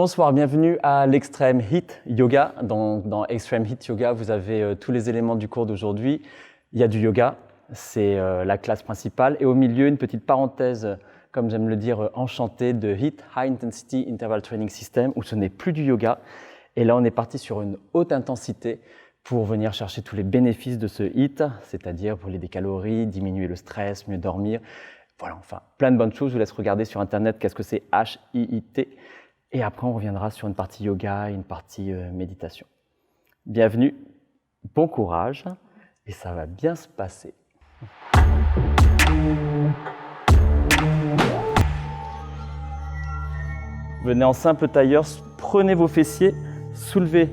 Bonsoir, bienvenue à l'Extreme Hit Yoga. Dans Extreme Hit Yoga, vous avez tous les éléments du cours d'aujourd'hui. Il y a du yoga, c'est la classe principale. Et au milieu, une petite parenthèse, comme j'aime le dire, enchantée de HIIT, High Intensity Interval Training System, où ce n'est plus du yoga. Et là, on est parti sur une haute intensité pour venir chercher tous les bénéfices de ce HIIT, c'est-à-dire brûler des calories, diminuer le stress, mieux dormir. Voilà, enfin, plein de bonnes choses. Je vous laisse regarder sur Internet qu'est-ce que c'est HIIT. Et après, on reviendra sur une partie yoga et une partie méditation. Bienvenue, bon courage, et ça va bien se passer. Venez en simple tailleur, prenez vos fessiers, soulevez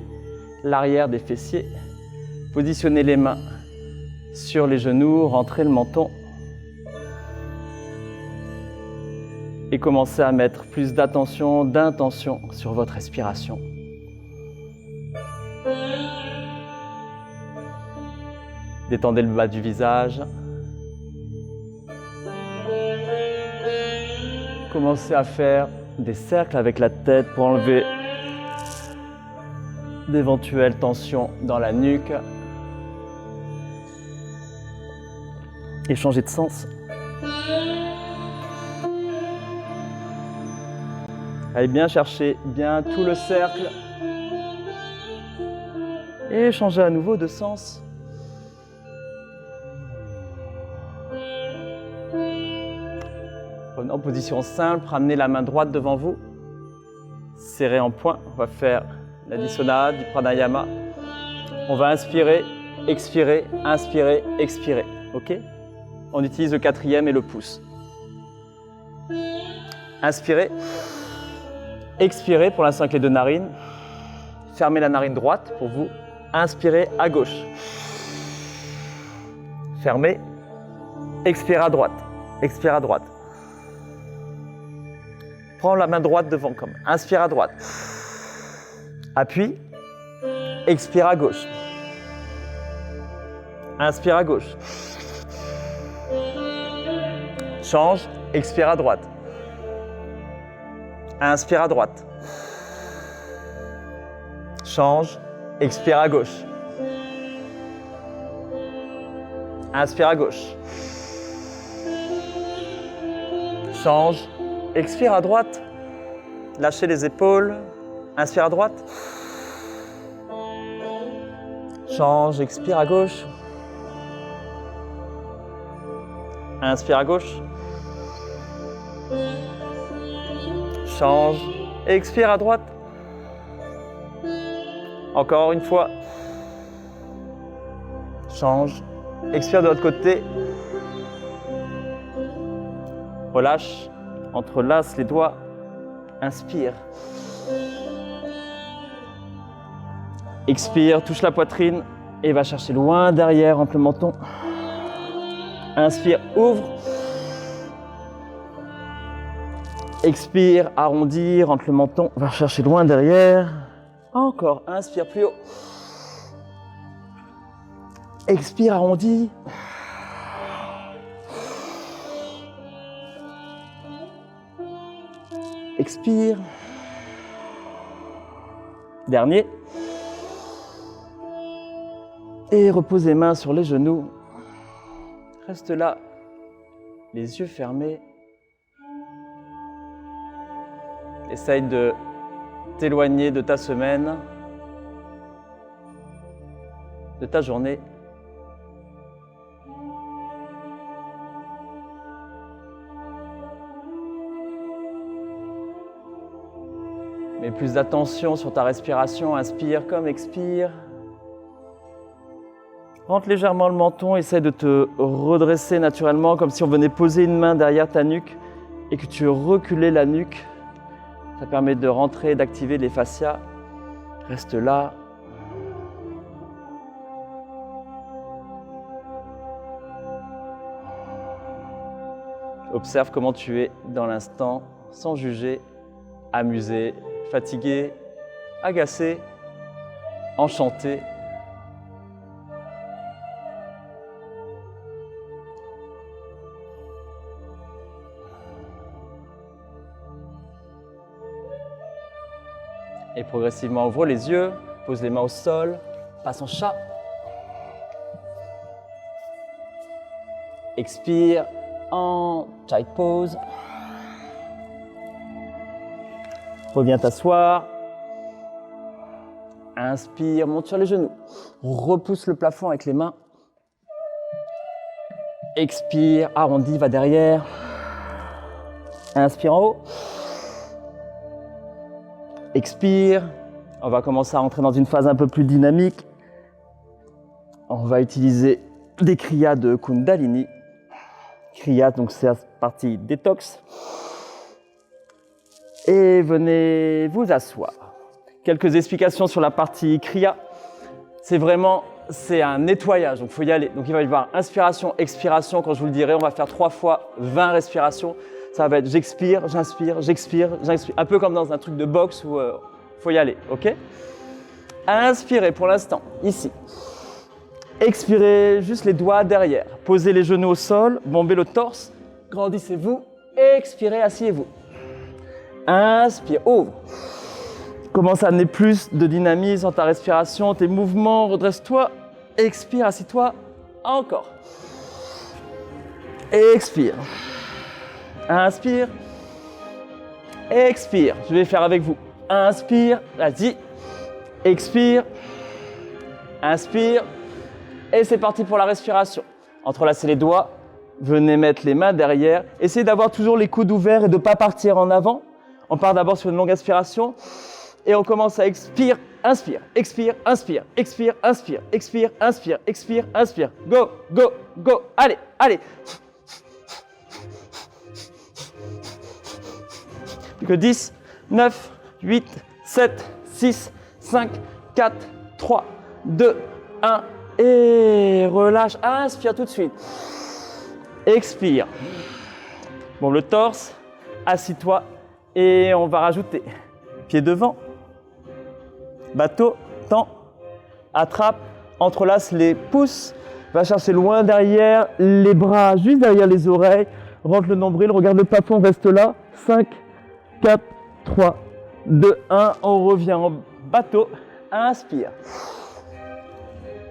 l'arrière des fessiers, positionnez les mains sur les genoux, rentrez le menton. Et commencez à mettre plus d'attention, d'intention sur votre respiration. Détendez le bas du visage. Commencez à faire des cercles avec la tête pour enlever d'éventuelles tensions dans la nuque. Et changer de sens. Allez bien chercher bien tout le cercle et changez à nouveau de sens. Revenez en position simple, ramenez la main droite devant vous, serrez en poing. On va faire la Dhisona, du pranayama. On va inspirer, expirer, inspirer, expirer. Ok ? On utilise le quatrième et le pouce. Inspirez. Expirez pour l'instant avec les deux narines. Fermez la narine droite pour vous. Inspirez à gauche. Fermez. Expirez à droite. Expirez à droite. Prends la main droite devant comme. Inspire à droite. Appuie. Expire à gauche. Inspire à gauche. Change. Expire à droite. Inspire à droite. Change. Expire à gauche. Inspire à gauche. Change. Expire à droite. Lâchez les épaules. Inspire à droite. Change. Expire à gauche. Inspire à gauche. Change, expire à droite. Encore une fois. Change, expire de l'autre côté. Relâche, entrelace les doigts. Inspire. Expire, touche la poitrine et va chercher loin derrière, entre le menton. Inspire, ouvre. Expire, arrondir, rentre le menton, va chercher loin derrière. Encore, inspire plus haut. Expire, arrondi. Expire. Dernier. Et repose les mains sur les genoux. Reste là, les yeux fermés. Essaye de t'éloigner de ta semaine, de ta journée. Mets plus d'attention sur ta respiration, inspire comme expire. Rentre légèrement le menton, essaye de te redresser naturellement, comme si on venait poser une main derrière ta nuque et que tu reculais la nuque. Ça permet de rentrer, d'activer les fascias. Reste là. Observe comment tu es dans l'instant, sans juger, amusé, fatigué, agacé, enchanté. Et progressivement, ouvre les yeux, pose les mains au sol, passe en chat. Expire en child pose. Reviens t'asseoir. Inspire, monte sur les genoux. Repousse le plafond avec les mains. Expire, arrondis, va derrière. Inspire en haut. Expire. On va commencer à rentrer dans une phase un peu plus dynamique. On va utiliser des kriyas de Kundalini. Kriya, donc c'est la partie détox. Et venez vous asseoir. Quelques explications sur la partie kriya. C'est un nettoyage, donc il faut y aller. Donc il va y avoir inspiration, expiration. Quand je vous le dirai, on va faire 3 fois 20 respirations. Ça va être j'expire, j'inspire, j'expire, j'inspire. Un peu comme dans un truc de boxe où il faut y aller, ok? Inspirez pour l'instant, ici. Expirez juste les doigts derrière. Posez les genoux au sol, bombez le torse, grandissez-vous. Expirez, asseyez-vous. Inspire, ouvre. Commence à amener plus de dynamisme dans ta respiration, tes mouvements, redresse-toi. Expire, assis-toi. Encore. Expire. Inspire. Expire. Je vais faire avec vous. Inspire, vas-y. Expire. Inspire. Et c'est parti pour la respiration. Entrelacez les doigts. Venez mettre les mains derrière. Essayez d'avoir toujours les coudes ouverts et de ne pas partir en avant. On part d'abord sur une longue inspiration. Et on commence à expire, inspire, expire, inspire, expire, inspire, expire, inspire, expire, inspire. Go, go, go. Allez, allez. Plus que 10, 9, 8, 7, 6, 5, 4, 3, 2, 1. Et relâche. Inspire tout de suite. Expire. Bon, le torse. Assis-toi. Et on va rajouter pied devant. Bateau, tend, attrape, entrelace les pouces, va chercher loin derrière, les bras juste derrière les oreilles, rentre le nombril, regarde le plafond, reste là. 5, 4, 3, 2, 1, on revient en bateau, inspire,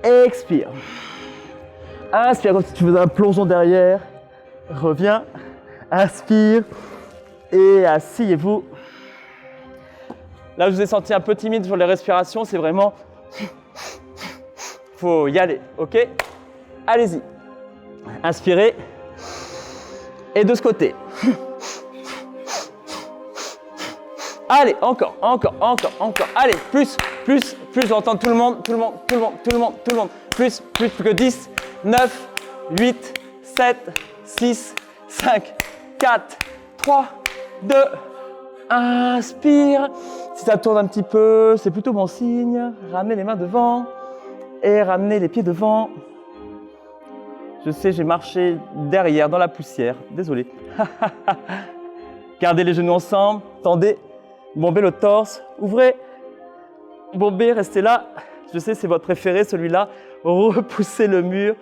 expire, inspire comme si tu faisais un plongeon derrière, reviens, inspire et asseyez-vous. Là, je vous ai senti un peu timide sur les respirations, c'est vraiment... faut y aller, ok? Allez-y. Inspirez. Et de ce côté. Allez, encore, encore, encore, encore. Allez, plus, j'entends tout le monde. Plus que 10, 9, 8, 7, 6, 5, 4, 3, 2, inspire. Si ça tourne un petit peu, c'est plutôt bon signe. Ramenez les mains devant et ramenez les pieds devant. Je sais, j'ai marché derrière dans la poussière. Désolé. Gardez les genoux ensemble, tendez, bombez le torse, ouvrez, bombez, restez là. Je sais, c'est votre préféré, celui-là. Repoussez le mur.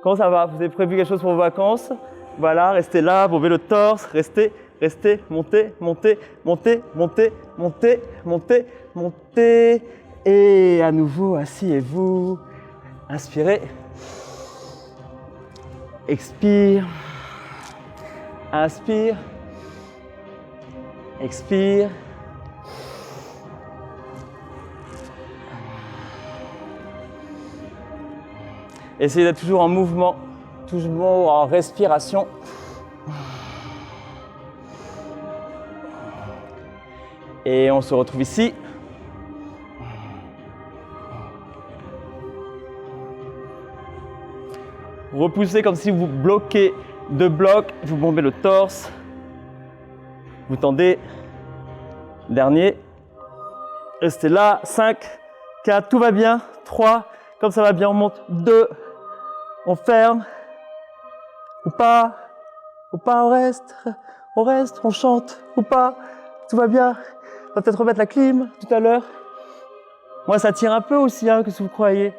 Comment ça va? Vous avez prévu quelque chose pour vos vacances? Voilà, restez là, bombez le torse, restez. Restez, montez, montez, montez, montez, montez, montez, montez. Et à nouveau, asseyez-vous. Inspirez. Expire. Inspire. Expire. Essayez d'être toujours en mouvement, toujours en respiration. Et on se retrouve ici. Repoussez comme si vous bloquez 2 blocs, vous bombez le torse. Vous tendez. Dernier. Restez là. 5, 4, tout va bien. 3, comme ça va bien, on monte. 2, on ferme. Ou pas, on reste, on chante. Ou pas, tout va bien. On va peut-être remettre la clim tout à l'heure. Moi, ça tire un peu aussi, hein, que si vous croyez.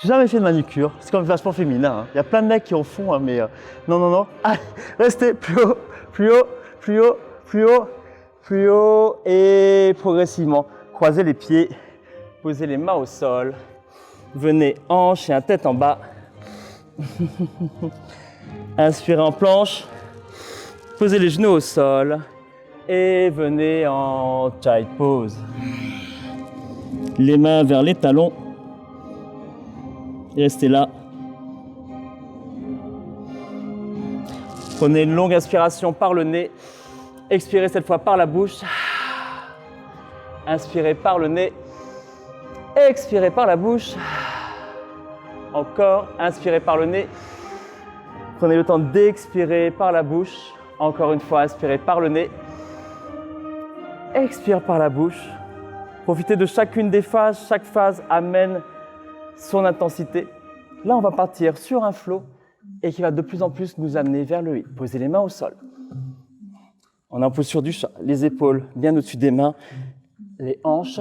J'ai jamais fait de manucure, c'est quand même vachement féminin. Hein. Il y a plein de mecs qui en font, hein, mais non. Allez, restez plus haut, plus haut, plus haut, plus haut. plus haut et progressivement. Croisez les pieds, posez les mains au sol. Venez hanche et un tête en bas. Inspirez en planche. Posez les genoux au sol. Et venez en child pose. Les mains vers les talons. Et restez là. Prenez une longue inspiration par le nez. Expirez cette fois par la bouche. Inspirez par le nez. Expirez par la bouche. Encore. Inspirez par le nez. Prenez le temps d'expirer par la bouche. Encore une fois, inspirez par le nez. Expire par la bouche. Profitez de chacune des phases. Chaque phase amène son intensité. Là, on va partir sur un flow et qui va de plus en plus nous amener vers le 8. Posez les mains au sol. On est en posture du chat. Les épaules bien au-dessus des mains. Les hanches.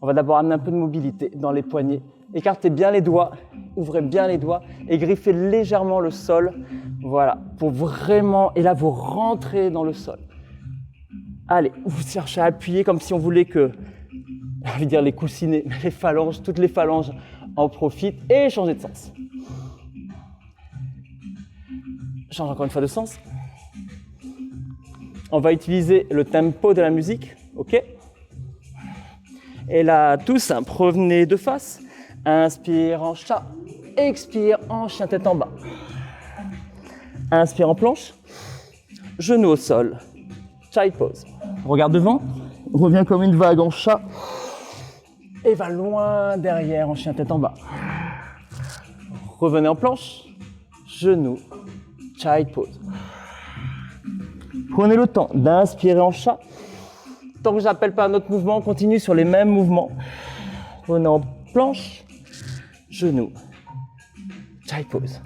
On va d'abord amener un peu de mobilité dans les poignets. Écartez bien les doigts. Ouvrez bien les doigts et griffez légèrement le sol. Voilà, pour vraiment... Et là, vous rentrez dans le sol. Allez, vous cherchez à appuyer comme si on voulait que... Je vais dire les coussinets, les phalanges, toutes les phalanges en profitent et changez de sens. Change encore une fois de sens. On va utiliser le tempo de la musique, ok? Et là, tout simple, revenez de face. Inspire en chat, expire en chien tête en bas. Inspire en planche, genou au sol, child pose. Regarde devant, reviens comme une vague en chat et va loin derrière en chien tête en bas. Revenez en planche, genou, child pose. Prenez le temps d'inspirer en chat. Tant que je n'appelle pas un autre mouvement, on continue sur les mêmes mouvements. Revenez en planche, genou, child pose.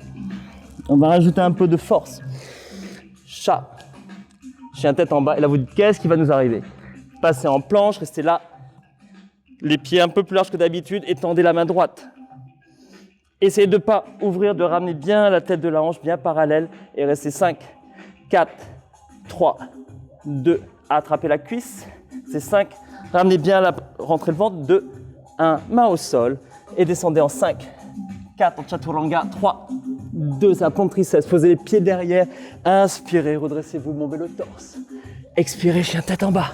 On va rajouter un peu de force. Chat, chien tête en bas. Et là, vous dites, qu'est-ce qui va nous arriver? Passez en planche, restez là. Les pieds un peu plus larges que d'habitude, étendez la main droite. Essayez de ne pas ouvrir, de ramener bien la tête de la hanche, bien parallèle. Et restez 5, 4, 3, 2, attrapez la cuisse. C'est 5, ramenez bien rentrez le ventre. 2, 1, main au sol. Et descendez en 5, 4, en chaturanga. 3, 2, ça pompe triceps. Posez les pieds derrière. Inspirez, redressez-vous, bombez le torse. Expirez, chien tête en bas.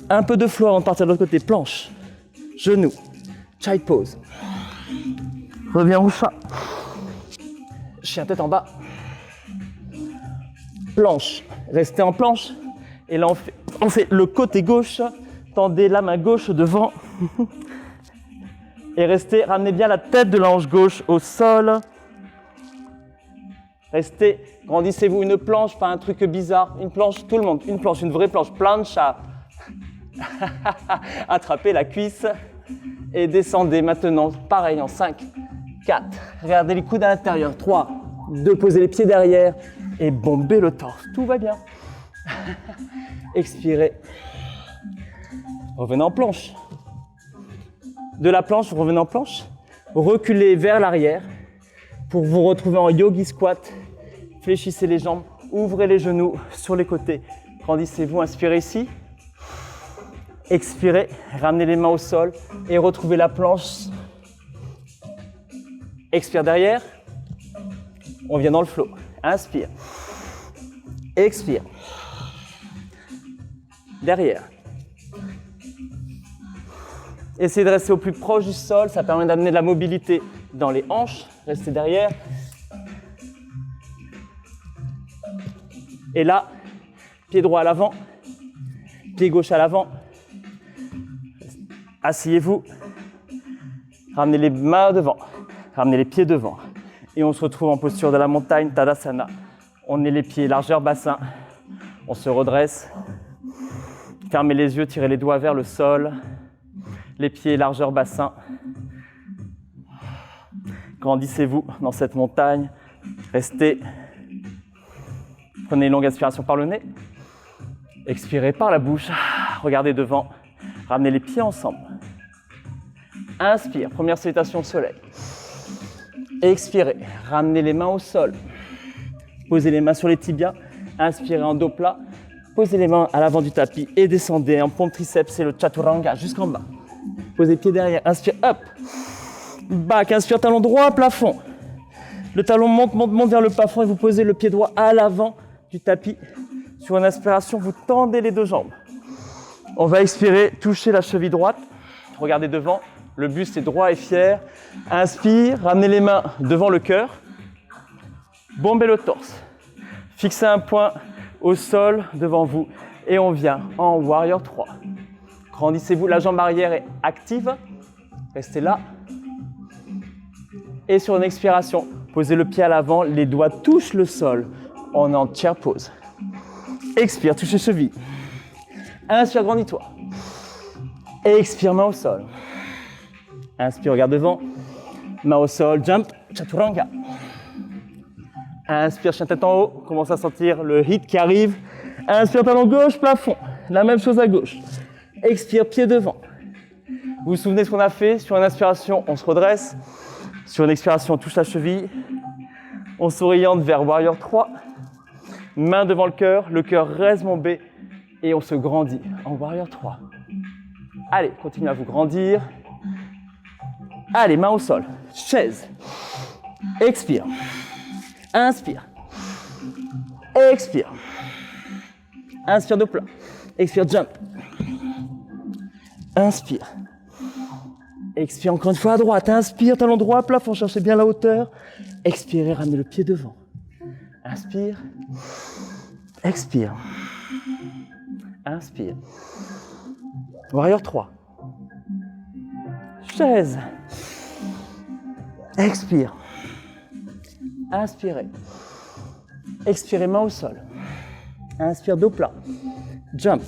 Un peu de flow avant de partir de l'autre côté. Planche, genou, child pose. Reviens au chat. Chien tête en bas. Planche. Restez en planche. Et là, on fait le côté gauche. Tendez la main gauche devant. Et restez, ramenez bien la tête de la hanche gauche au sol. Restez, grandissez-vous une planche, pas un truc bizarre. Une planche, tout le monde. Une planche, une vraie planche. Plancha. Attrapez la cuisse. Et descendez maintenant, pareil, en 5, 4. Regardez les coudes à l'intérieur. 3, 2, posez les pieds derrière. Et bombez le torse. Tout va bien. Expirez. Revenez en planche. De la planche, vous revenez en planche. Reculez vers l'arrière pour vous retrouver en yogi squat. Fléchissez les jambes, ouvrez les genoux sur les côtés. Grandissez-vous, inspirez ici. Expirez, ramenez les mains au sol et retrouvez la planche. Expire derrière. On vient dans le flow. Inspire. Expire. Derrière. Essayez de rester au plus proche du sol, ça permet d'amener de la mobilité dans les hanches. Restez derrière. Et là, pied droit à l'avant, pied gauche à l'avant. Asseyez-vous. Ramenez les mains devant, ramenez les pieds devant. Et on se retrouve en posture de la montagne, Tadasana. On est les pieds largeur bassin. On se redresse. Fermez les yeux, tirez les doigts vers le sol. Les pieds largeur bassin. Grandissez-vous dans cette montagne. Restez. Prenez une longue inspiration par le nez. Expirez par la bouche. Regardez devant. Ramenez les pieds ensemble. Inspire. Première salutation au soleil. Expirez. Ramenez les mains au sol. Posez les mains sur les tibias. Inspirez en dos plat. Posez les mains à l'avant du tapis et descendez en pompe triceps, c'est le chaturanga jusqu'en bas. Posez pied derrière, inspire, hop. Back, inspire, talon droit, plafond. Le talon monte vers le plafond et vous posez le pied droit à l'avant du tapis. Sur une inspiration, vous tendez les deux jambes. On va expirer, toucher la cheville droite. Regardez devant, le buste est droit et fier. Inspire, ramenez les mains devant le cœur. Bombez le torse. Fixez un point au sol devant vous. Et on vient en Warrior 3. Grandissez-vous, la jambe arrière est active. Restez là. Et sur une expiration, posez le pied à l'avant, les doigts touchent le sol. On est en chair pose. Expire, touche les chevilles. Inspire, grandis-toi. Expire, main au sol. Inspire, regarde devant. Main au sol, jump, chaturanga. Inspire, chien tête en haut. Commence à sentir le hit qui arrive. Inspire, talon gauche, plafond. La même chose à gauche. Expire, pied devant. Vous vous souvenez ce qu'on a fait? Sur une inspiration, on se redresse. Sur une expiration, on touche la cheville. On s'oriente vers Warrior 3. Main devant le cœur reste bombé. Et on se grandit en Warrior 3. Allez, continuez à vous grandir. Allez, main au sol. Chaise. Expire. Inspire. Expire. Inspire de plat. Expire, jump. Inspire. Expire encore une fois à droite. Inspire, talon droit, plafond. Cherchez bien la hauteur. Expirez, ramenez le pied devant. Inspire. Expire. Inspire. Warrior 3. Chaise. Expire. Inspirez. Expirez, main au sol. Inspire, dos plat. Jump.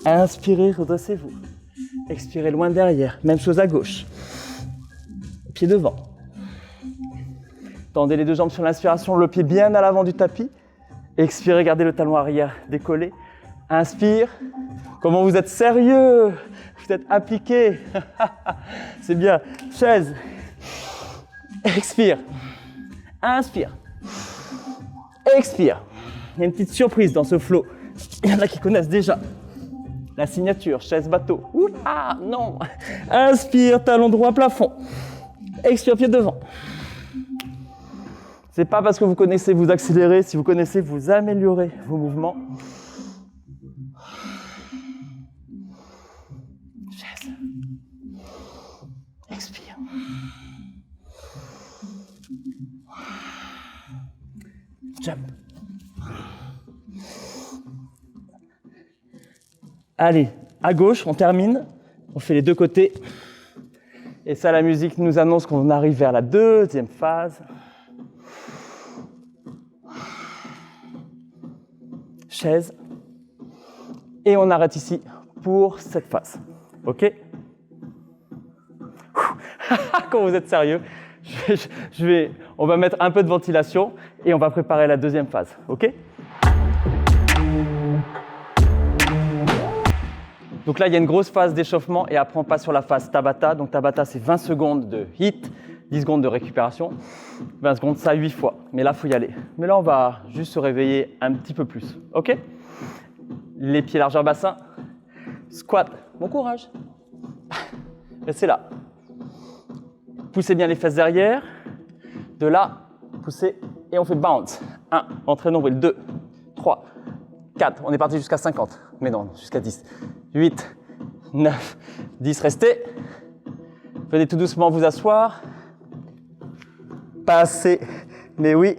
Inspirez, redressez-vous. Expirez loin derrière. Même chose à gauche. Pied devant. Tendez les deux jambes sur l'inspiration, le pied bien à l'avant du tapis. Expirez, gardez le talon arrière décollé. Inspire. Comment vous êtes sérieux? Vous êtes appliqué. C'est bien. Chaise. Expire. Inspire. Expire. Il y a une petite surprise dans ce flow. Il y en a qui connaissent déjà. La signature, chaise bateau. Ah non. Inspire, talon droit, plafond. Expire, pied devant. C'est pas parce que vous connaissez vous accélérer, si vous connaissez vous améliorer vos mouvements. Chaise. Expire. Jump. Allez, à gauche, on termine. On fait les deux côtés. Et ça, la musique nous annonce qu'on arrive vers la deuxième phase. Chaise. Et on arrête ici pour cette phase. OK? Quand vous êtes sérieux, on va mettre un peu de ventilation et on va préparer la deuxième phase. OK? Donc là, il y a une grosse phase d'échauffement et après on passe sur la phase Tabata. Donc Tabata, c'est 20 secondes de hit, 10 secondes de récupération. 20 secondes, ça 8 fois. Mais là, il faut y aller. Mais là, on va juste se réveiller un petit peu plus. OK? Les pieds largeur bassin. Squat. Bon courage. Restez là. Poussez bien les fesses derrière. De là, poussez et on fait bounce. 1, entrée nombril. 2, 3, 4. On est parti jusqu'à 50. Mais non, jusqu'à 10. 8, 9, 10. Restez. Venez tout doucement vous asseoir. Passez. Mais oui.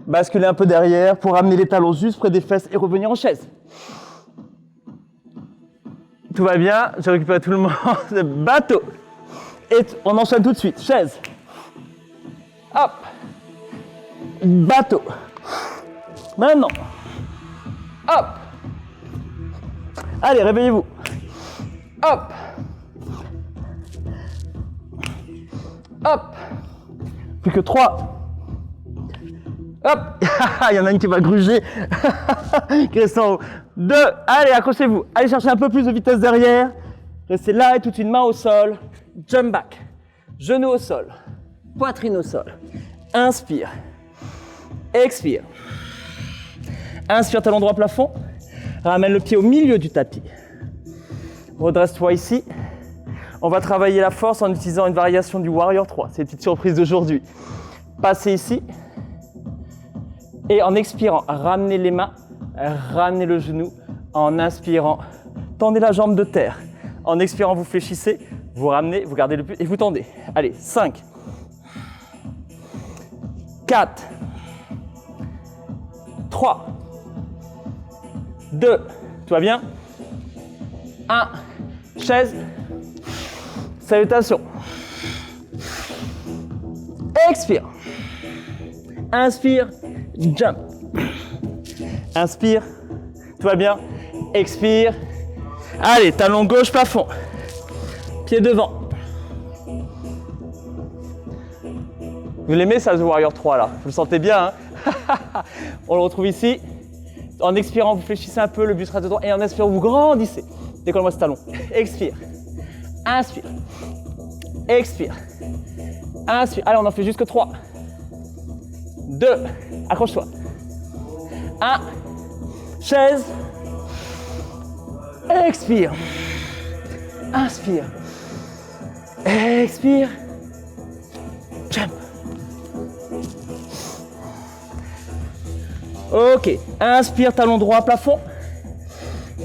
Basculez un peu derrière pour amener les talons juste près des fesses et revenir en chaise. Tout va bien. J'ai récupéré tout le monde. Bateau. Et on enchaîne tout de suite. Chaise. Hop. Bateau. Maintenant. Hop. Allez, réveillez-vous. Hop. Hop. Plus que 3. Hop. Il y en a une qui va gruger. Qui reste en haut. 2. Allez, accrochez-vous. Allez chercher un peu plus de vitesse derrière. Restez là et toute une main au sol. Jump back. Genou au sol. Poitrine au sol. Inspire. Expire. Inspire, talon droit plafond. Ramène le pied au milieu du tapis. Redresse-toi ici. On va travailler la force en utilisant une variation du Warrior 3. C'est une petite surprise d'aujourd'hui. Passez ici. Et en expirant, ramenez les mains, ramenez le genou. En inspirant, tendez la jambe de terre. En expirant, vous fléchissez, vous ramenez, vous gardez le plus et vous tendez. Allez, 5, 4, 3, 2, tout va bien? 1, chaise, salutation. Expire. Inspire, jump. Inspire, tout va bien? Expire. Allez, talon gauche, plafond. Pied devant. Vous l'aimez ça, The Warrior 3 là? Vous le sentez bien, hein? On le retrouve ici. En expirant, vous fléchissez un peu, le buste reste droit. Et en inspirant, vous grandissez. Décolle-moi ce talon. Expire. Inspire. Expire. Inspire. Allez, on en fait jusque 3. 2. Accroche-toi. 1. Chaise. Expire. Inspire. Expire. Jump. Ok. Inspire, talon droit, plafond.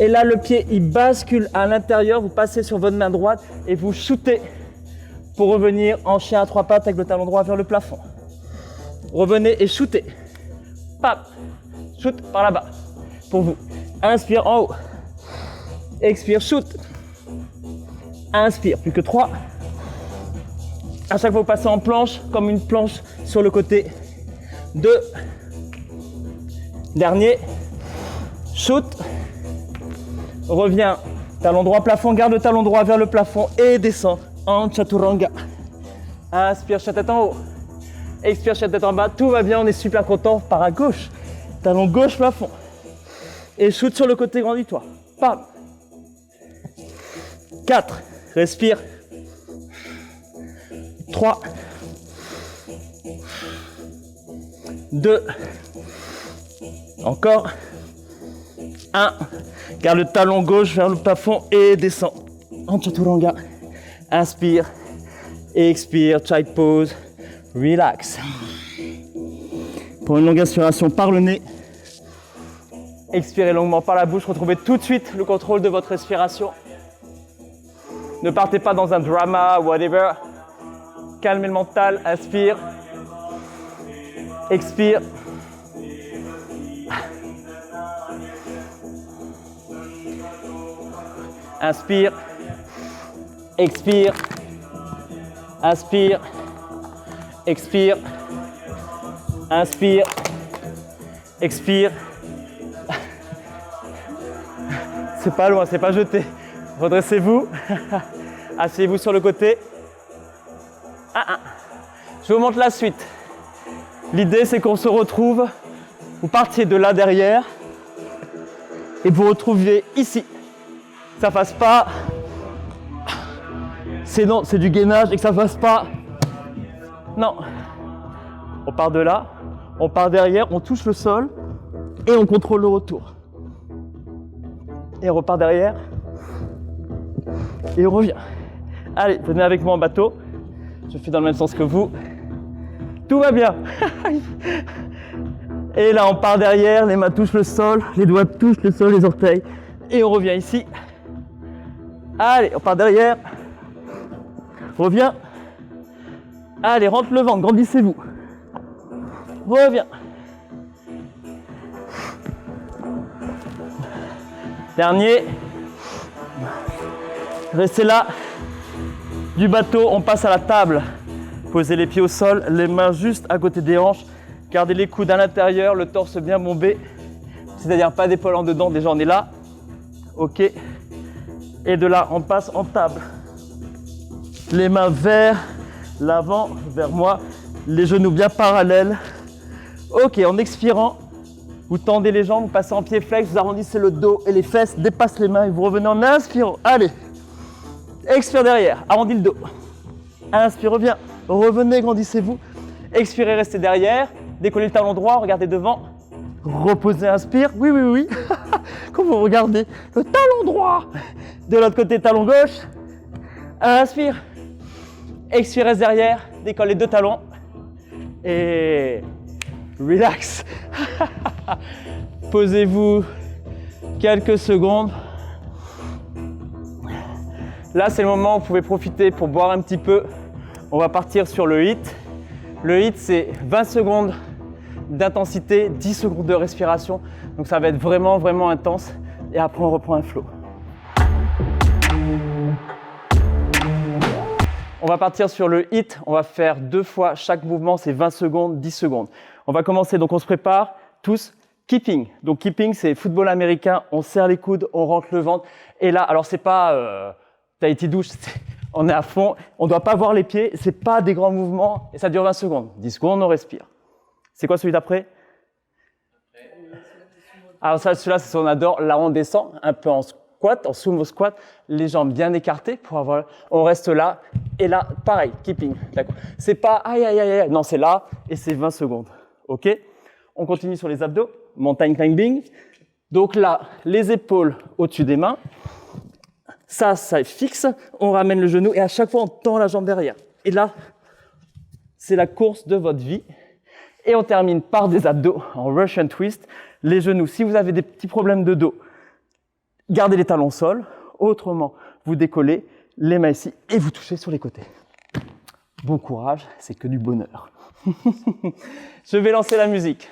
Et là, le pied, il bascule à l'intérieur. Vous passez sur votre main droite et vous shootez pour revenir en chien à 3 pattes avec le talon droit vers le plafond. Revenez et shootez. Pap. Shoot par là-bas. Pour vous. Inspire en haut. Expire, shoot. Inspire, plus que 3. À chaque fois, vous passez en planche, comme une planche sur le côté. 2. Dernier. Shoot. Reviens. Talon droit, plafond. Garde le talon droit vers le plafond et descend en chaturanga. Inspire, chat tête en haut. Expire, chat tête en bas. Tout va bien, on est super content. Par à gauche. Talon gauche, plafond. Et shoot sur le côté, grandis-toi. Pam. 4. Respire. 3. 2. Encore. 1. Garde le talon gauche vers le plafond et descend en chaturanga. Inspire. Expire. Child pose. Relax. Pour une longue inspiration par le nez. Expirez longuement par la bouche. Retrouvez tout de suite le contrôle de votre respiration. Ne partez pas dans un drama, whatever. Calmez le mental. Inspire. Expire. Inspire. Expire. Inspire. Expire. Inspire. Expire. C'est pas loin, c'est pas jeté. Redressez-vous. Asseyez-vous sur le côté. Je vous montre la suite. L'idée, c'est qu'on se retrouve. Vous partiez de là derrière et vous retrouvez ici. Que ça fasse pas. C'est du gainage et que ça fasse pas. Non. On part de là, on part derrière, on touche le sol et on contrôle le retour. Et on repart derrière et on revient. Allez, venez avec moi en bateau. Je fais dans le même sens que vous. Tout va bien. Et là, on part derrière, les mains touchent le sol, les doigts touchent le sol, les orteils. Et on revient ici. Allez, on part derrière. Reviens. Allez, rentre le ventre, grandissez-vous. Reviens. Dernier. Restez là. Du bateau, on passe à la table. Posez les pieds au sol, les mains juste à côté des hanches. Gardez les coudes à l'intérieur, le torse bien bombé. C'est-à-dire pas d'épaule en dedans, déjà on est là. Ok. Et de là, on passe en table. Les mains vers l'avant, vers moi. Les genoux bien parallèles. Ok, en expirant, vous tendez les jambes, vous passez en pied flex, vous arrondissez le dos et les fesses dépassent les mains et vous revenez en inspirant. Allez. Expire derrière, arrondis le dos. Inspire, reviens. Revenez, grandissez-vous. Expirez, restez derrière. Décollez le talon droit, regardez devant. Reposez, inspire. Oui, oui, oui. Quand vous regardez le talon droit, de l'autre côté, talon gauche. Inspire. Expire, reste derrière. Décolle les deux talons. Et relax. Posez-vous quelques secondes. Là, c'est le moment où vous pouvez profiter pour boire un petit peu. On va partir sur le HIIT. Le HIIT, c'est 20 secondes d'intensité, 10 secondes de respiration. Donc ça va être vraiment, vraiment intense. Et après, on reprend un flow. On va partir sur le HIIT. On va faire 2 fois chaque mouvement. C'est 20 secondes, 10 secondes. On va commencer. Donc on se prépare tous. Keeping. Donc keeping, c'est football américain. On serre les coudes, on rentre le ventre. Et là, alors c'est pas Tahiti douche. On est à fond. On ne doit pas voir les pieds. C'est pas des grands mouvements. Et ça dure 20 secondes. 10 secondes, on respire. C'est quoi celui d'après? Alors celui-là, c'est ce qu'on adore. Là, on descend un peu en squat, en sumo squat, les jambes bien écartées pour avoir. On reste là et là, pareil, keeping. D'accord. C'est pas aïe aïe aïe aïe. Non, c'est là et c'est 20 secondes. Ok. On continue sur les abdos. Mountain climbing. Donc là, les épaules au-dessus des mains. Ça est fixe. On ramène le genou et à chaque fois, on tend la jambe derrière. Et là, c'est la course de votre vie. Et on termine par des abdos en Russian twist. Les genoux, si vous avez des petits problèmes de dos, gardez les talons au sol. Autrement, vous décollez les mains ici et vous touchez sur les côtés. Bon courage, c'est que du bonheur. Je vais lancer la musique.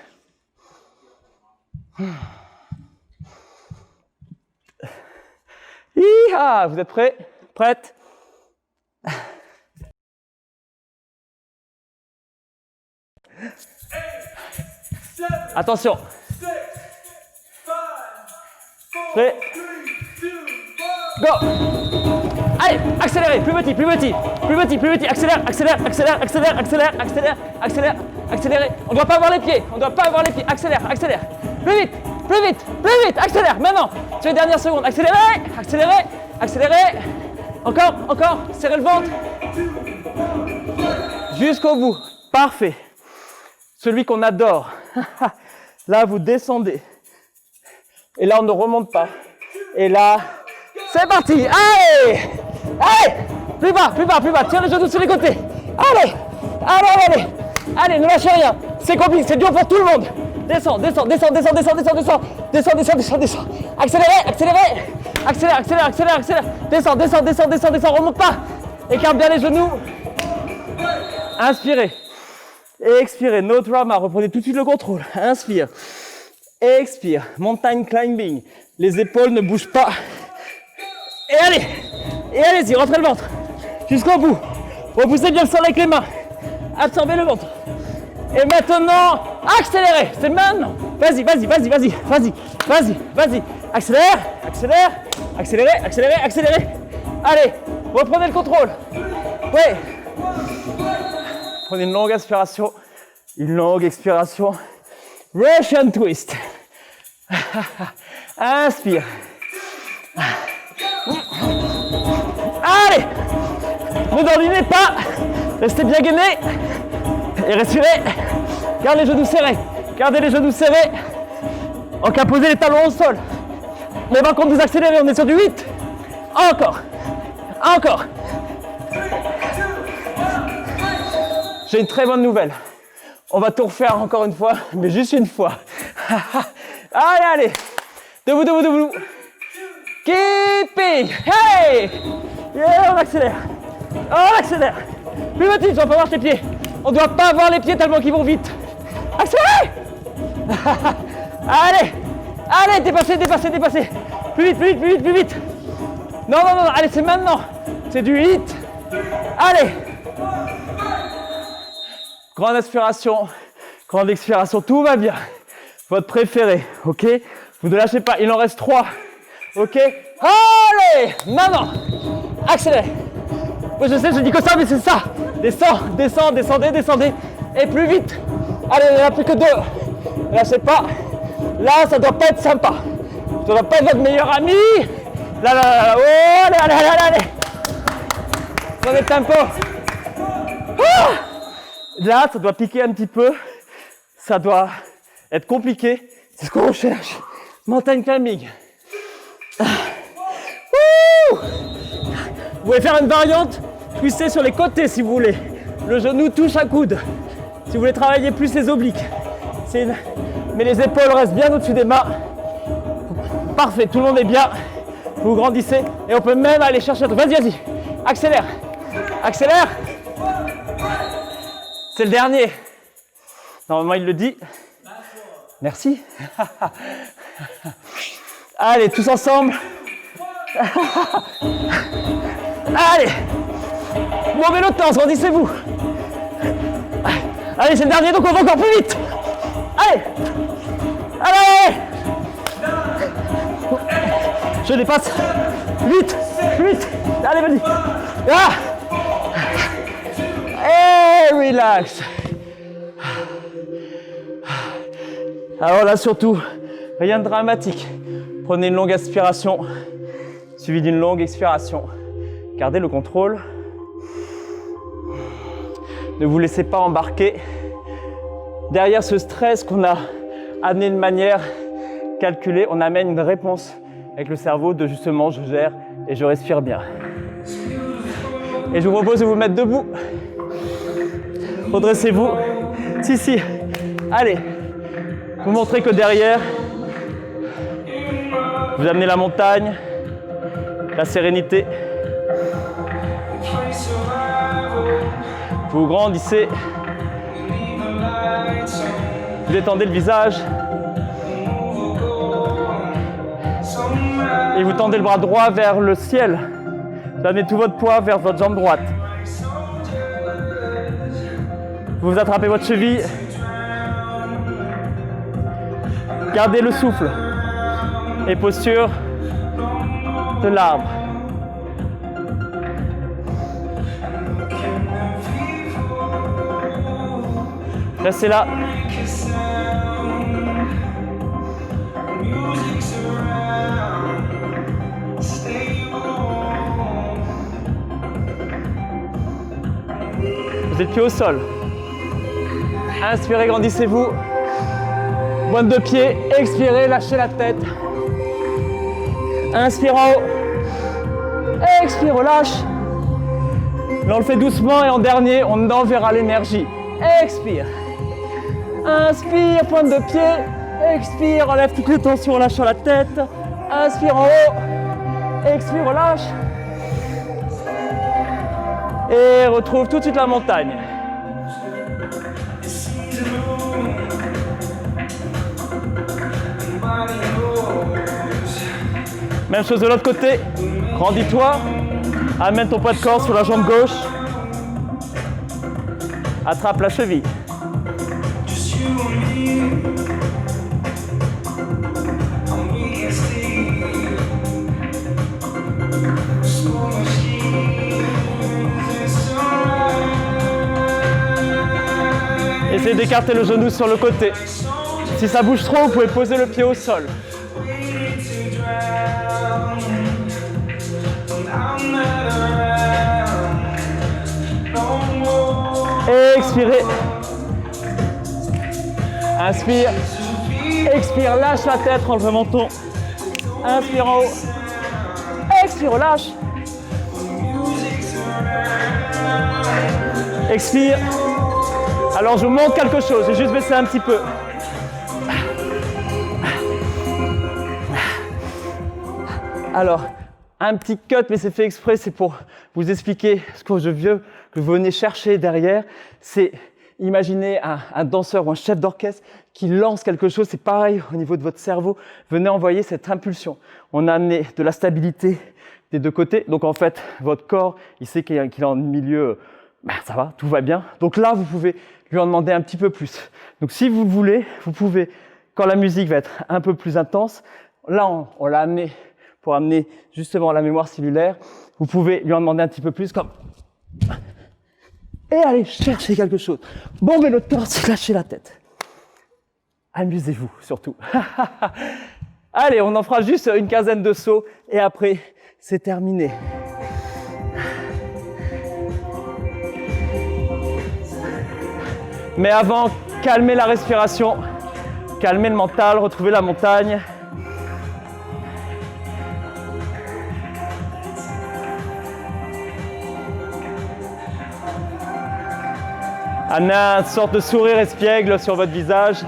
Hi-ha, vous êtes prêts? Prêtes? Attention. Prêt? Go! Allez, accélérez, plus petit, plus petit, plus petit, plus petit, accélère, accélère, accélère, accélère, accélère, accélère, accélère, accélérez. On ne doit pas avoir les pieds, on ne doit pas avoir les pieds, accélère, accélère. Plus vite, plus vite, plus vite, accélère, maintenant. Sur les dernières secondes, accélérez, accélérez, accélérez. Encore, encore, serrez le ventre. Jusqu'au bout, parfait. Celui qu'on adore. Là, vous descendez. Et là, on ne remonte pas. Et là, c'est parti. Allez! Allez! Plus bas, plus bas, plus bas. Tiens les genoux sur les côtés. Allez! Allez, allez, allez! Allez, ne lâchez rien. C'est compliqué, c'est dur pour tout le monde. Descends, descends, descends, descends, descends, descends, descends. Descends, descends, descends, descends. Accélérez, accélérez. Accélère, accélère, accélère, accélère. Descends, descends, descends, descends, descends. Remonte pas. Écarte bien les genoux. Inspirez. Expirez, no drama, reprenez tout de suite le contrôle. Inspire, expire, mountain climbing. Les épaules ne bougent pas. Et allez-y, rentrez le ventre. Jusqu'au bout. Repoussez bien le sol avec les mains. Absorbez le ventre. Et maintenant, accélérez. C'est maintenant. Vas-y, vas-y, vas-y, vas-y, vas-y, vas-y, vas-y. Accélère, accélère, accélérez, accélérez, accélérez. Allez, reprenez le contrôle. Ouais. Prenez une longue inspiration, une longue expiration. Russian twist. Inspire. Allez, ne dormez pas. Restez bien gainé. Et respirez. Gardez les genoux serrés. Gardez les genoux serrés. En cas posez les talons au sol. Mais par contre, vous accélérez, on est sur du 8. Encore. Encore. J'ai une très bonne nouvelle. On va tout refaire encore une fois, mais juste une fois. Allez, allez. Debout, debout, debout. Keeping. Hey. Yeah, on accélère. On accélère. Plus petit, je ne dois pas avoir tes pieds. On ne doit pas avoir les pieds tellement qu'ils vont vite. Accélérez. Allez. Allez, dépassez, dépassez, dépassez. Plus vite, plus vite, plus vite, plus vite. Non, non, non, allez, c'est maintenant. C'est du hit. Allez. Grande inspiration, grande expiration, tout va bien. Votre préféré, ok? Vous ne lâchez pas, il en reste 3. Ok? Allez! Maintenant, accélérez. Moi je sais, je dis que ça, mais c'est ça. Descends, descends, descendez, descendez. Et plus vite. Allez, il n'y en a plus que 2. Ne lâchez pas. Là, ça ne doit pas être sympa. Ça ne doit pas être votre meilleur ami. Là, là, là, là. Oh, allez, allez, allez, allez. Prenez le tempo. Ah! Là, ça doit piquer un petit peu. Ça doit être compliqué. C'est ce qu'on recherche. Mountain climbing. Vous pouvez faire une variante, twister sur les côtés si vous voulez. Le genou touche à coude. Si vous voulez travailler plus les obliques. Mais les épaules restent bien au-dessus des mains. Parfait, tout le monde est bien. Vous grandissez et on peut même aller chercher. Vas-y, vas-y. Accélère. Accélère. C'est le dernier. Normalement, il le dit. Merci. Allez, tous ensemble. Allez. Bon vélo de temps, grandissez-vous. Allez, c'est le dernier, donc on va encore plus vite. Allez. Allez. Je dépasse. Vite. Vite. Allez, vas-y. Ah. Et relax. Alors là, surtout, rien de dramatique. Prenez une longue inspiration, suivie d'une longue expiration. Gardez le contrôle. Ne vous laissez pas embarquer. Derrière ce stress qu'on a amené de manière calculée, on amène une réponse avec le cerveau de justement je gère et je respire bien. Et je vous propose de vous mettre debout. Redressez-vous. Si. Allez. Vous montrez que derrière, vous amenez la montagne, la sérénité. Vous grandissez. Vous détendez le visage. Et vous tendez le bras droit vers le ciel. Vous amenez tout votre poids vers votre jambe droite. Vous attrapez votre cheville. Gardez le souffle. Et posture de l'arbre. Restez là. Vous êtes pieds au sol. Inspirez, grandissez-vous. Pointe de pied, expirez, lâchez la tête. Inspire en haut. Expire, relâche. Là, on le fait doucement et en dernier, on enverra l'énergie. Expire. Inspire, pointe de pied. Expire, enlève toutes les tensions en lâchant la tête. Inspire en haut. Expire, relâche. Et retrouve tout de suite la montagne. Même chose de l'autre côté. Grandis-toi. Amène ton poids de corps sur la jambe gauche. Attrape la cheville. Essayez d'écarter le genou sur le côté. Si ça bouge trop, vous pouvez poser le pied au sol. Expirez. Inspire. Expire, lâche la tête, rentre le menton. Inspire en haut. Expire, relâche. Expire. Alors je vous montre quelque chose, j'ai juste baissé un petit peu. Alors, un petit cut, mais c'est fait exprès, c'est pour vous expliquer ce que je veux que vous venez chercher derrière. C'est imaginer un danseur ou un chef d'orchestre qui lance quelque chose, c'est pareil au niveau de votre cerveau. Venez envoyer cette impulsion. On a amené de la stabilité des deux côtés. Donc en fait, votre corps, il sait qu'il est en milieu, ça va, tout va bien. Donc là, vous pouvez lui en demander un petit peu plus. Donc si vous le voulez, vous pouvez, quand la musique va être un peu plus intense, là on l'a amené pour amener justement la mémoire cellulaire, vous pouvez lui en demander un petit peu plus comme... Et allez chercher quelque chose. Bombez le torse, lâchez la tête. Amusez-vous surtout. Allez, on en fera juste une quinzaine de sauts et après c'est terminé. Mais avant, calmez la respiration. Calmez le mental, retrouvez la montagne. Amenez une sorte de sourire espiègle sur votre visage,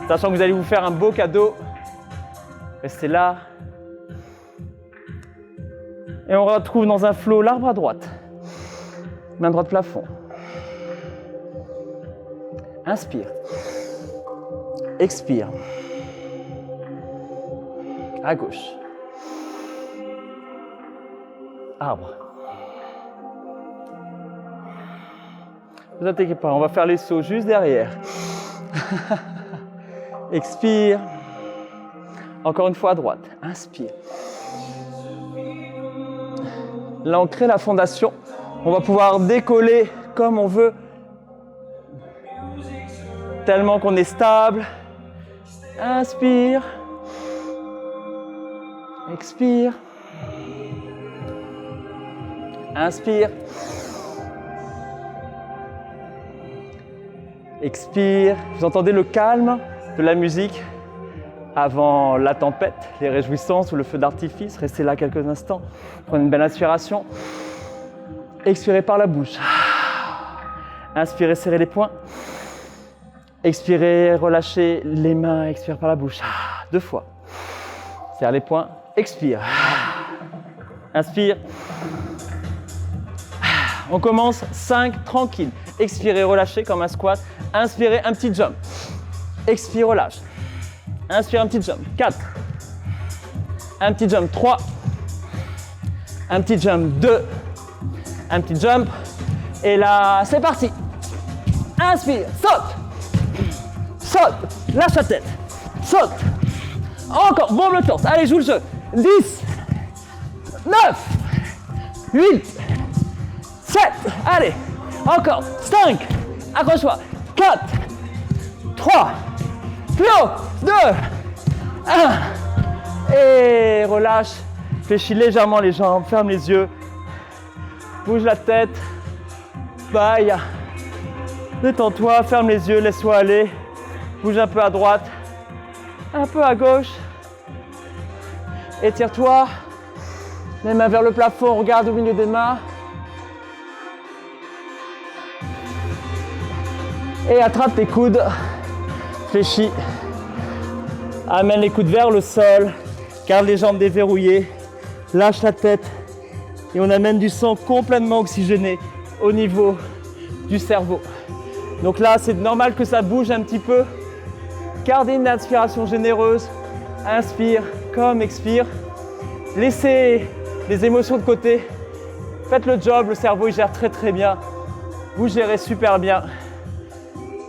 sachant que vous allez vous faire un beau cadeau. Restez là. Et on retrouve dans un flow l'arbre à droite. Main droite plafond. Inspire. Expire. À gauche. Arbre. Ne vous inquiétez pas, on va faire les sauts juste derrière. Expire. Encore une fois à droite. Inspire. Là, on crée la fondation. On va pouvoir décoller comme on veut. Tellement qu'on est stable. Inspire. Expire. Inspire. Expire. Vous entendez le calme de la musique avant la tempête, les réjouissances ou le feu d'artifice. Restez là quelques instants. Prenez une belle inspiration. Expirez par la bouche. Inspirez, serrez les poings. Expirez, relâchez les mains. Expire par la bouche. 2 fois. Serre les poings. Expire. Inspire. On commence 5, tranquille. Expirez, relâchez comme un squat. Inspirez, un petit jump. Expire, relâche. Inspire, un petit jump. 4. Un petit jump. 3. Un petit jump. 2. Un petit jump. Et là, c'est parti. Inspire, saute. Saute. Lâche la tête. Saute. Encore, bombe le torse. Allez, joue le jeu. 10. 9. 8. 7. Allez. Encore. 5. Accroche-toi. 4. 3. Plus haut. 2. 1. Et relâche. Fléchis légèrement les jambes. Ferme les yeux. Bouge la tête. Bye. Détends-toi. Ferme les yeux. Laisse-toi aller. Bouge un peu à droite. Un peu à gauche. Étire-toi. Les mains vers le plafond. Regarde au milieu des mains. Et attrape tes coudes. Fléchis. Amène les coudes vers le sol. Garde les jambes déverrouillées. Lâche la tête. Et on amène du sang complètement oxygéné au niveau du cerveau. Donc là, c'est normal que ça bouge un petit peu. Gardez une inspiration généreuse. Inspire comme expire. Laissez les émotions de côté. Faites le job, le cerveau il gère très très bien. Vous gérez super bien.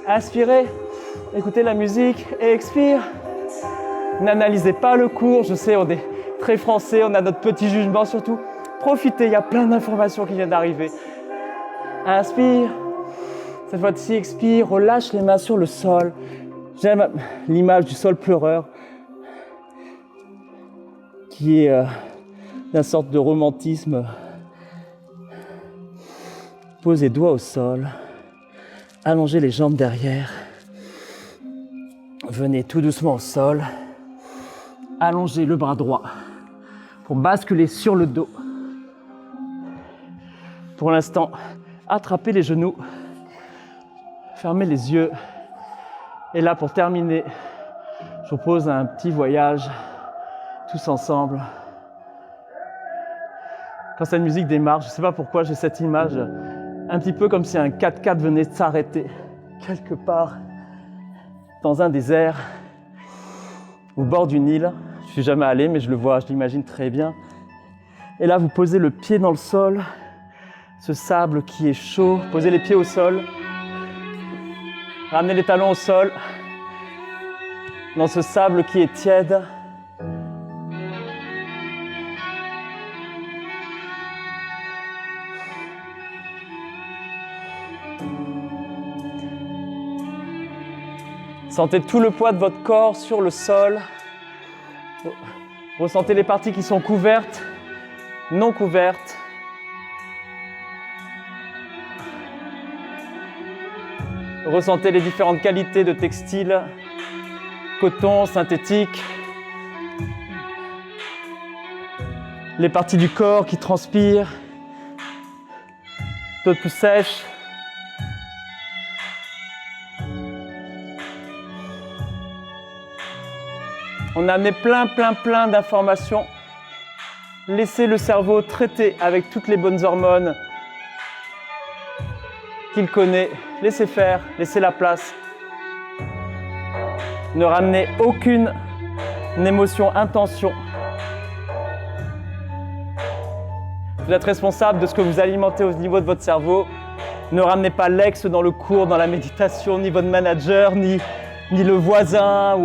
Inspirez, écoutez la musique et expire. N'analysez pas le cours, je sais, on est très français, on a notre petit jugement surtout. Profitez, il y a plein d'informations qui viennent d'arriver. Inspire. Cette fois-ci, expire, relâche les mains sur le sol. J'aime l'image du sol pleureur qui est d'une sorte de romantisme. Posez doigts au sol. Allongez les jambes derrière. Venez tout doucement au sol. Allongez le bras droit pour basculer sur le dos. Pour l'instant, attrapez les genoux. Fermez les yeux. Et là, pour terminer, je vous propose un petit voyage tous ensemble. Quand cette musique démarre, je ne sais pas pourquoi j'ai cette image un petit peu comme si un 4x4 venait de s'arrêter quelque part dans un désert au bord d'une île. Je ne suis jamais allé, mais je le vois, je l'imagine très bien. Et là, vous posez le pied dans le sol, ce sable qui est chaud. Posez les pieds au sol. Ramenez les talons au sol, dans ce sable qui est tiède. Sentez tout le poids de votre corps sur le sol. Ressentez les parties qui sont couvertes, non couvertes. Ressentez les différentes qualités de textile coton, synthétique. Les parties du corps qui transpirent, d'autres plus sèches. On a amené plein d'informations. Laissez le cerveau traiter avec toutes les bonnes hormones qu'il connaît. Laissez faire, laissez la place. Ne ramenez aucune émotion, intention. Vous êtes responsable de ce que vous alimentez au niveau de votre cerveau. Ne ramenez pas l'ex dans le cours, dans la méditation, ni votre manager, ni le voisin.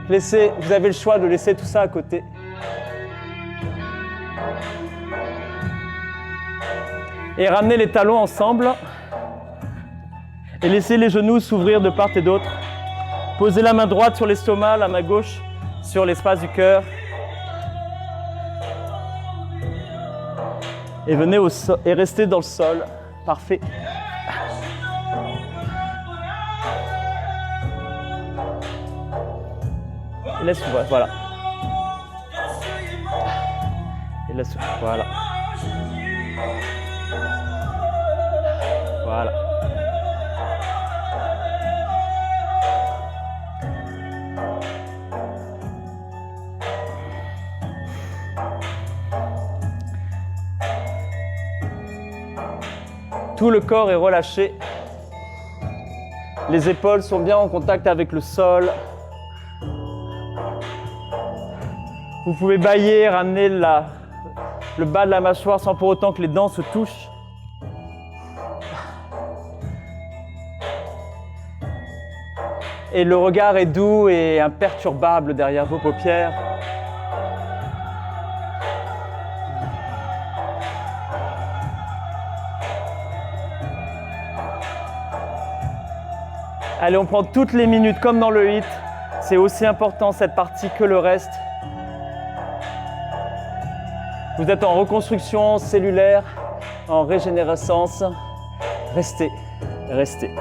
Laissez, vous avez le choix de laisser tout ça à côté. Et ramenez les talons ensemble. Et laissez les genoux s'ouvrir de part et d'autre. Posez la main droite sur l'estomac, la main gauche sur l'espace du cœur. Et venez au sol, et restez dans le sol. Parfait. Et laisse ouvrir, voilà. Et laisse ouvrir, voilà. Voilà. Tout le corps est relâché. Les épaules sont bien en contact avec le sol. Vous pouvez bâiller, ramener le bas de la mâchoire sans pour autant que les dents se touchent. Et le regard est doux et imperturbable derrière vos paupières. Allez, on prend toutes les minutes comme dans le HIIT. C'est aussi important cette partie que le reste. Vous êtes en reconstruction cellulaire, en régénérescence. Restez, restez.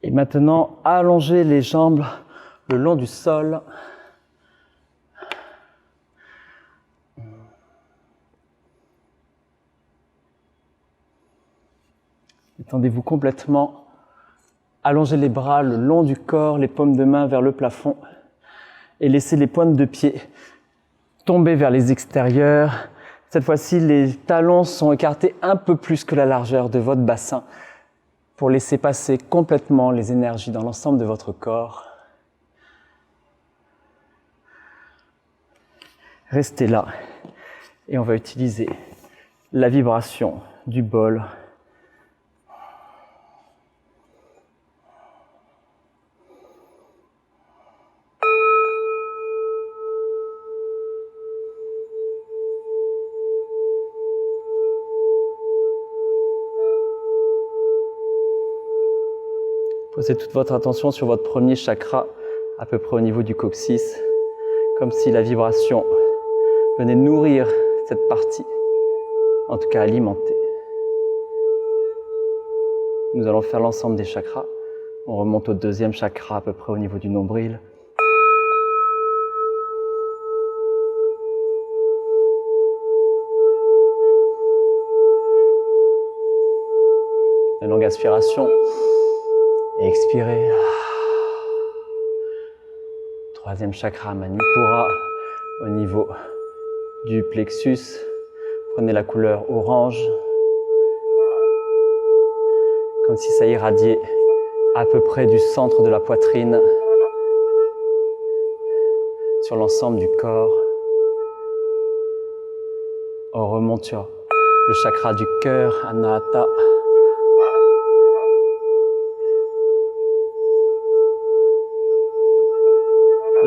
Et maintenant, allongez les jambes le long du sol. Étendez-vous complètement. Allongez les bras le long du corps, les paumes de main vers le plafond. Et laissez les pointes de pied tomber vers les extérieurs. Cette fois-ci, les talons sont écartés un peu plus que la largeur de votre bassin, pour laisser passer complètement les énergies dans l'ensemble de votre corps. Restez là et on va utiliser la vibration du bol. Posez toute votre attention sur votre premier chakra, à peu près au niveau du coccyx, comme si la vibration venait nourrir cette partie, en tout cas alimenter. Nous allons faire l'ensemble des chakras. On remonte au deuxième chakra, à peu près au niveau du nombril. Une longue aspiration. Et expirez. Troisième chakra, Manipura, au niveau du plexus. Prenez la couleur orange, comme si ça irradiait à peu près du centre de la poitrine sur l'ensemble du corps. On remonte sur le chakra du cœur, Anahata.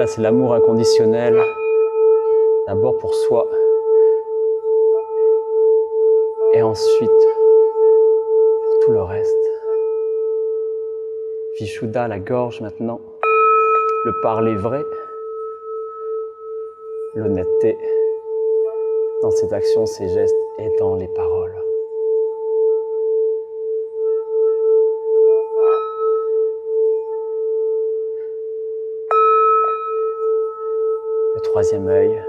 Là, c'est l'amour inconditionnel. D'abord pour soi. Et ensuite, pour tout le reste. Vishuddha, la gorge maintenant. Le parler vrai. L'honnêteté dans ses actions, ses gestes et dans les paroles. Le troisième œil.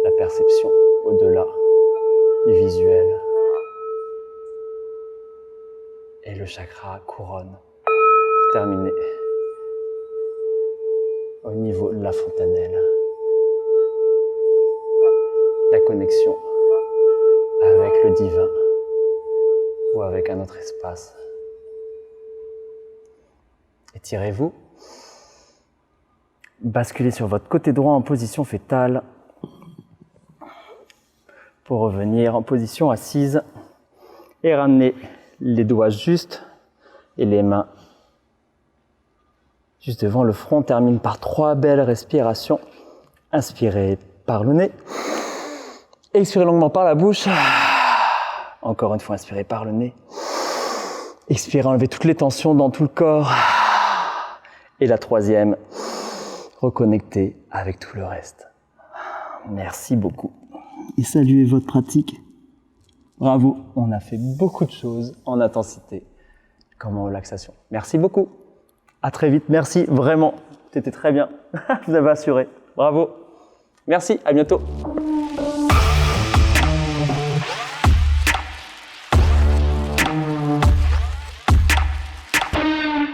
La perception au-delà du visuel. Et le chakra couronne. Pour terminer, au niveau de la fontanelle, la connexion avec le divin ou avec un autre espace. Étirez-vous, basculez sur votre côté droit en position fétale pour revenir en position assise et ramener les doigts juste et les mains juste devant le front. On termine par 3 belles respirations. Inspirez par le nez. Expirez longuement par la bouche. Encore une fois, inspirez par le nez. Expirez, enlevez toutes les tensions dans tout le corps. Et la troisième, reconnectez avec tout le reste. Merci beaucoup. Et saluez votre pratique. Bravo, on a fait beaucoup de choses en intensité comme en relaxation. Merci beaucoup. À très vite. Merci, vraiment. C'était très bien. Vous avez assuré. Bravo. Merci, à bientôt.